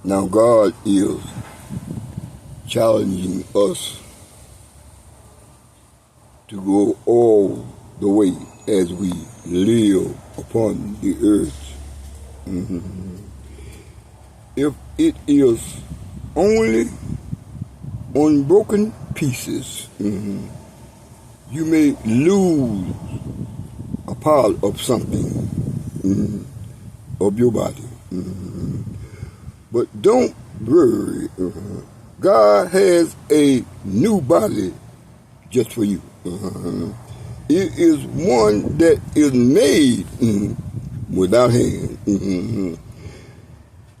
Now God is challenging us to go all the way as we live upon the earth. If it is only on broken pieces, you may lose a part of something of your body. But don't worry. God has a new body just for you. It is one that is made without hand.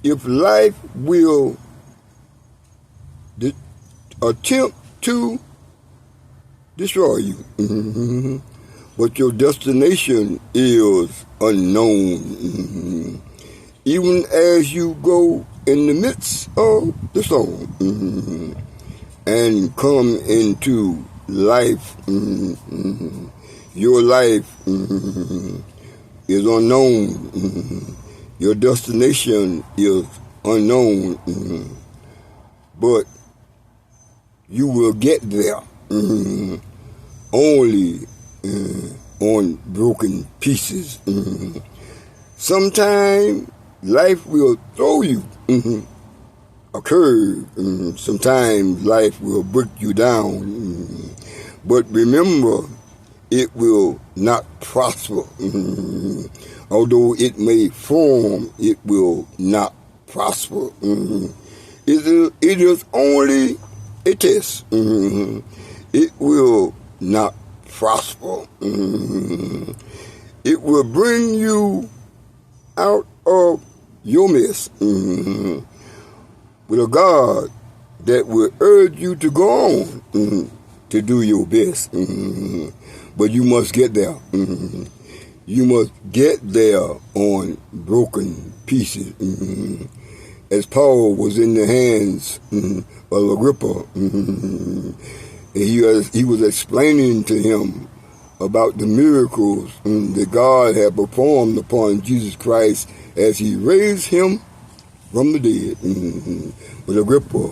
If life will attempt to destroy you, but your destination is unknown, even as you go in the midst of the storm and come into life. Your life is unknown. Your destination is unknown. But you will get there only on broken pieces. Sometimes life will throw you a curve. Sometimes life will break you down. But remember, it will not prosper. Although it may form, it will not prosper. It is only a test. It will not prosper. It will bring you out of your mess with a God that will urge you to go on to do your best. But you must get there. You must get there on broken pieces. As Paul was in the hands of Agrippa, he was explaining to him about the miracles that God had performed upon Jesus Christ as he raised him from the dead. But Agrippa,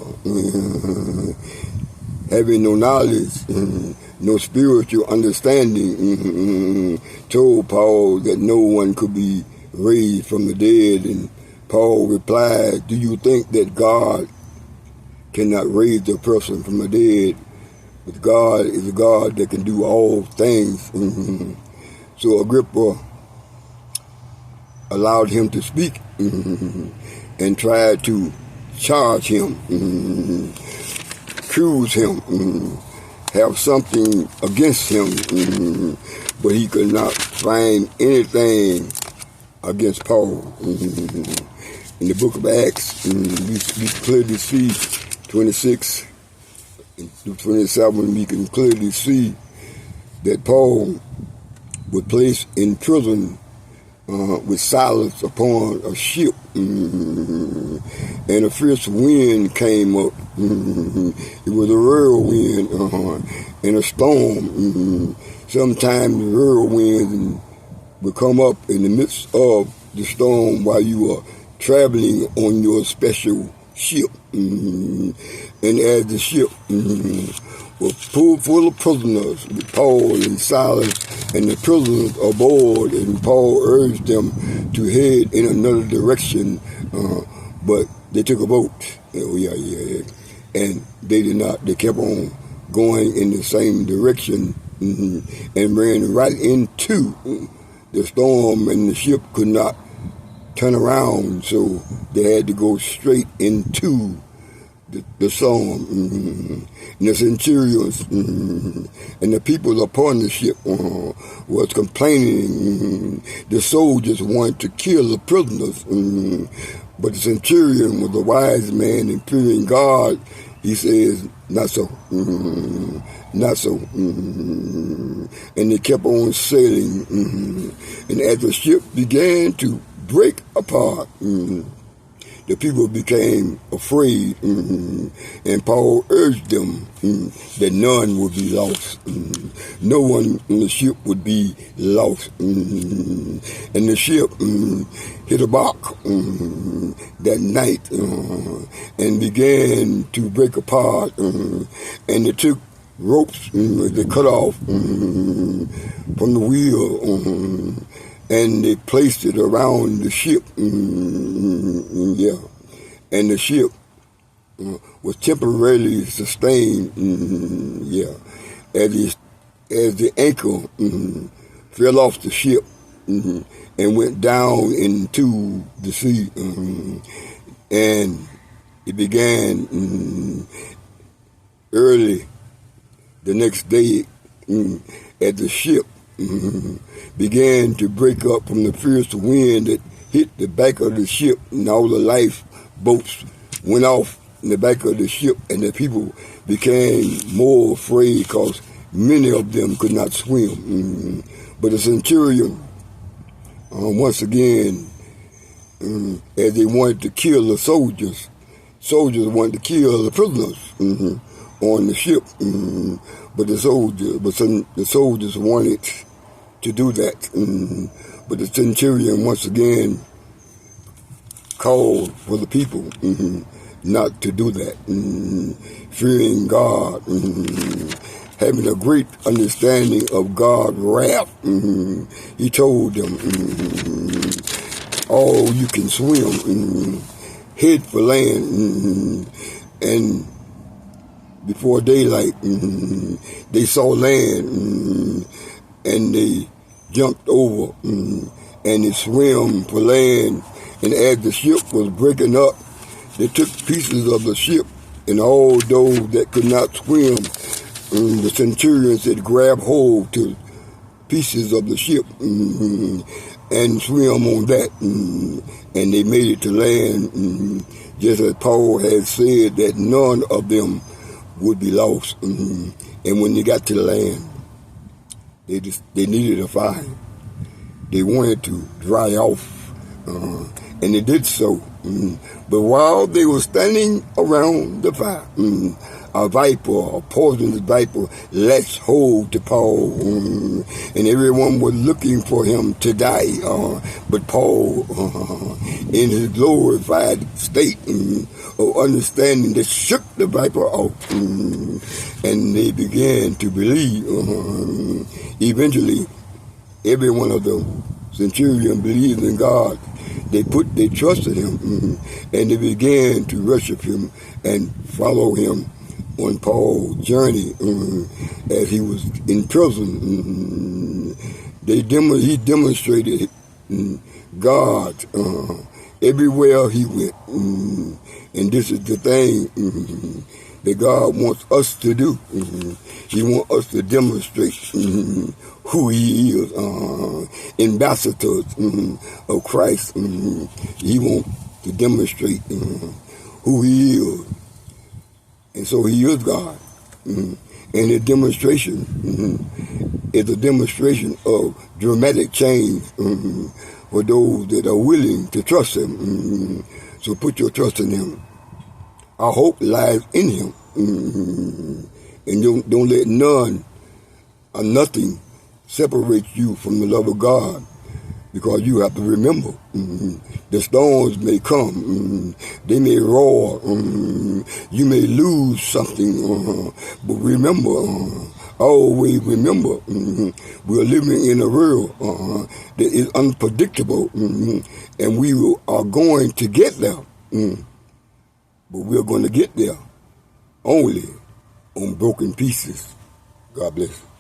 having no knowledge, no spiritual understanding, told Paul that no one could be raised from the dead. And Paul replied, do you think that God cannot raise a person from the dead? But God is a God that can do all things. So Agrippa allowed him to speak and tried to charge him, accuse him, have something against him, but he could not find anything against Paul. In the book of Acts, we clearly see 26 through 27, we can clearly see that Paul was placed in prison with Silas upon a ship, and a fierce wind came up. It was a whirlwind and a storm. Sometimes the whirlwind will come up in the midst of the storm while you are traveling on your special ship. And as the ship was full of prisoners, with Paul and Silas and the prisoners aboard, and Paul urged them to head in another direction, but they took a boat. And they did not. They kept on going in the same direction and ran right into the storm, and the ship could not turn around, so they had to go straight into the storm. And the centurions and the people upon the ship was complaining. The soldiers wanted to kill the prisoners, but the centurion was a wise man and fearing God. He says, not so, not so. And they kept on sailing. And as the ship began to break apart, the people became afraid, and Paul urged them that none would be lost. No one on the ship would be lost. And the ship hit a rock that night and began to break apart, and they took ropes they cut off from the wheel, and they placed it around the ship. Yeah, and the ship was temporarily sustained. Yeah, as the anchor fell off the ship and went down into the sea, and it began early the next day as the ship began to break up from the fierce wind that hit the back of the ship, and all the lifeboats went off in the back of the ship, and the people became more afraid because many of them could not swim. But the centurion, once again, as they wanted to kill the soldiers wanted to kill the prisoners on the ship, but the soldiers wanted to do that. But the centurion once again called for the people not to do that, fearing God, having a great understanding of God's wrath. He told them, "Oh, you can swim, head for land," and before daylight, they saw land, and they jumped over, and they swam for land. And as the ship was breaking up, they took pieces of the ship, and all those that could not swim, the centurion said, grab hold to pieces of the ship and swim on that, and they made it to land, just as Paul had said that none of them would be lost. And when they got to the land, they needed a fire. They wanted to dry off, and they did so. But while they were standing around the fire, a viper, a poisonous viper, latched hold to Paul, and everyone was looking for him to die. But Paul, in his glorified state of understanding, they shook the viper off, and they began to believe. Eventually, every one of the centurion believed in God. They put their trust in him, and they began to worship him and follow him on Paul's journey as he was in prison. He demonstrated God everywhere he went, and this is the thing that God wants us to do. He wants us to demonstrate who he is, ambassadors of Christ. He wants to demonstrate who he is. And so he is God. And the demonstration is a demonstration of dramatic change for those that are willing to trust him. So put your trust in him. Our hope lies in him. And don't let none or nothing separate you from the love of God, because you have to remember, the storms may come, they may roar, you may lose something, but remember, always remember, we're living in a world that is unpredictable, and we are going to get there, but we're going to get there only on broken pieces. God bless.